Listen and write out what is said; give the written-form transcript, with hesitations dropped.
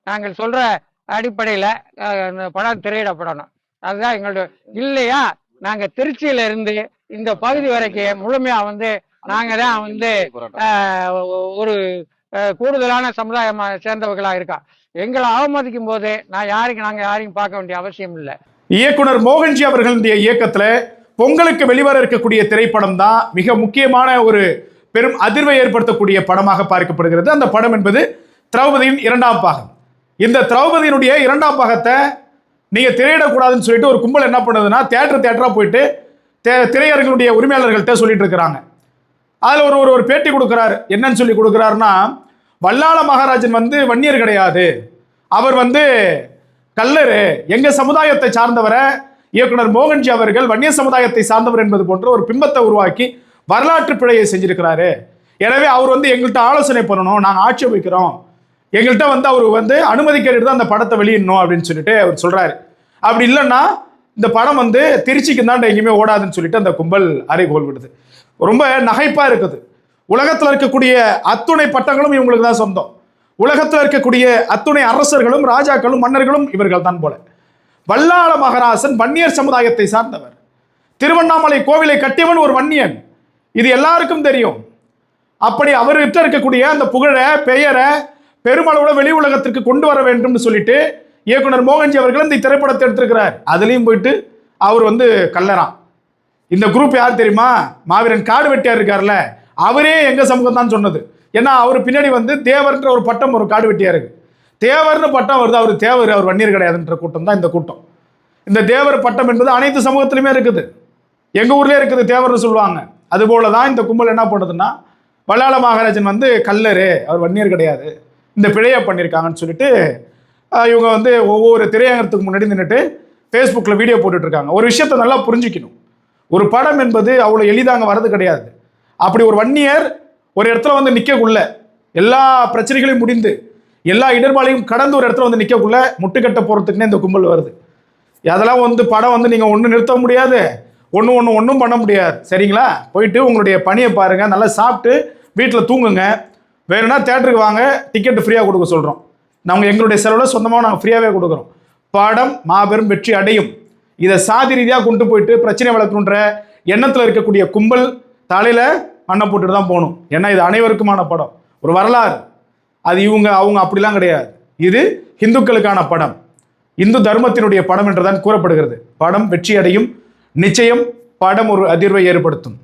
நாங்கள் சொல்ற அடிப்படையில படம் திரையிடப்படணும். அதுதான் எங்களுடைய. இல்லையா நாங்க திருச்சியில இருந்து இந்த பகுதி வரைக்கும் முழுமையா நாங்க தான் ஒரு கூடுதலான சமுதாயம் சேர்ந்தவர்களா இருக்கா. எங்களை அவமதிக்கும் போது நாங்க யாரையும் பார்க்க வேண்டிய அவசியம் இல்லை. இயக்குனர் மோகன்ஜி அவர்களுடைய இயக்கத்துல பொங்கலுக்கு வெளிவர இருக்கக்கூடிய திரைப்படம் தான் மிக முக்கியமான ஒரு பெரும் அதிர்வை ஏற்படுத்தக்கூடிய படமாக பார்க்கப்படுகிறது. அந்த படம் என்பது திரௌபதியின் 2ஆம் பாகம். இந்த திரௌபதியினுடைய 2ஆம் பாகத்தை நீங்க திரையிடக்கூடாதுன்னு சொல்லிட்டு ஒரு கும்பல் என்ன பண்ணுதுன்னா தியேட்டரா போயிட்டு திரையரங்களுடைய உரிமையாளர்கள்ட்ட சொல்லிட்டு இருக்கிறாங்க. அதுல ஒரு பேட்டி கொடுக்கிறாரு. என்னன்னு சொல்லி கொடுக்கிறாருன்னா, வல்லாள மகாராஜன் வன்னியர் கிடையாது, அவர் கல்லரு, எங்க சமுதாயத்தை சார்ந்தவரை இயக்குனர் மோகன்ஜி அவர்கள் வன்னிய சமுதாயத்தை சார்ந்தவர் என்பது போன்ற ஒரு பிம்பத்தை உருவாக்கி வரலாற்று பிழையை செஞ்சிருக்கிறாரு. எனவே அவர் எங்கள்கிட்ட ஆலோசனை பண்ணணும், நாங்கள் ஆட்சேபிக்கிறோம், எங்கள்கிட்ட அவர் அனுமதி கேட்டுட்டு தான் அந்த படத்தை வெளியிடணும் அப்படின்னு சொல்லிட்டு அவர் சொல்றாரு. அப்படி இல்லைன்னா இந்த படம் திருச்சிக்கு தான் எங்கேயுமே ஓடாதுன்னு சொல்லிட்டு அந்த கும்பல் அறைகோல் விடுது. ரொம்ப நகைப்பா இருக்குது. உலகத்தில் இருக்கக்கூடிய அத்துணை பட்டங்களும் இவங்களுக்கு தான் சொந்தம். உலகத்தில் இருக்கக்கூடிய அத்துணை அரசர்களும் ராஜாக்களும் மன்னர்களும் இவர்கள் தான் போல. வல்லாள மகராசன் வன்னியர் சமுதாயத்தை சார்ந்தவர். திருவண்ணாமலை கோவிலை கட்டியவன் ஒரு வன்னியன், இது எல்லாருக்கும் தெரியும். அப்படி அவர்கிட்ட இருக்கக்கூடிய அந்த புகழை பெயரை பெருமளவுல வெளி உலகத்திற்கு கொண்டு வர வேண்டும் சொல்லிட்டு இயக்குனர் மோகன்ஜி அவர்கள் இந்த திரைப்படத்தை எடுத்திருக்கிறார். அதுலயும் போயிட்டு அவர் கல்லறான். இந்த குரூப் யார் தெரியுமா? மாவீரன் காடு வெட்டியார் இருக்கார்ல, அவரே எங்க சமூகம் தான் சொன்னது. ஏன்னா அவர் பின்னாடி தேவர்ன்ற ஒரு பட்டம் ஒரு காடு வெட்டியாருக்கு தேவர்னு பட்டம் வருது. அவர் தேவர், அவர் வன்னியர் கிடையாதுன்ற கூட்டம் தான் இந்த கூட்டம். இந்த தேவர் பட்டம் என்பது அனைத்து சமூகத்திலுமே இருக்குது. எங்க ஊர்லயே இருக்குது, தேவர்னு சொல்லுவாங்க. அது போலதான் இந்த கும்பல் என்ன பண்ணுதுன்னா, வல்லாள மகாராஜன் கல்லரு, அவர் வன்னியர் கிடையாது, இந்த பிழையை பண்ணியிருக்காங்கன்னு சொல்லிட்டு இவங்க ஒவ்வொரு திரையரங்கத்துக்கு முன்னாடி நின்றுட்டு ஃபேஸ்புக்கில் வீடியோ போட்டுட்டு இருக்காங்க. ஒரு விஷயத்தை நல்லா புரிஞ்சுக்கணும். ஒரு படம் என்பது அவ்வளோ எளிதாங்க வர்றது கிடையாது. அப்படி ஒரு வன்னியர் ஒரு இடத்துல நிற்கக்குள்ள எல்லா பிரச்சனைகளையும் முடிந்து எல்லா இடர்பாளையும் கடந்து ஒரு இடத்துல நிற்கக்குள்ள முட்டுக்கட்ட போகிறதுக்குன்னே இந்த கும்பல் வருது. அதெல்லாம் படம் நீங்கள் ஒன்றும் நிறுத்த முடியாது, ஒன்றும் பண்ண முடியாது. சரிங்களா? போயிட்டு உங்களுடைய பணியை பாருங்கள், நல்லா சாப்பிட்டு வீட்டில் தூங்குங்க. வேணும்னா தேட்டருக்கு வாங்க, டிக்கெட்டு ஃப்ரீயாக கொடுக்க சொல்கிறோம். நாங்கள் எங்களுடைய செலவில் சொந்தமாக நாங்கள் ஃப்ரீயாகவே கொடுக்குறோம். படம் மாபெரும் வெற்றி அடையும். இதை சாதி ரீதியாக கொண்டு போயிட்டு பிரச்சனை வளர்க்கணுன்ற எண்ணத்தில் இருக்கக்கூடிய கும்பல் தலையில் மண்ணை போட்டுட்டு தான் போகணும். ஏன்னா இது அனைவருக்குமான படம், ஒரு வரலாறு. அது அவங்க அப்படிலாம் கிடையாது. இது இந்துக்களுக்கான படம், இந்து தர்மத்தினுடைய படம் என்றுதான் கூறப்படுகிறது. படம் வெற்றி அடையும், நிச்சயம் படம் ஒரு அதிர்வை ஏற்படுத்தும்.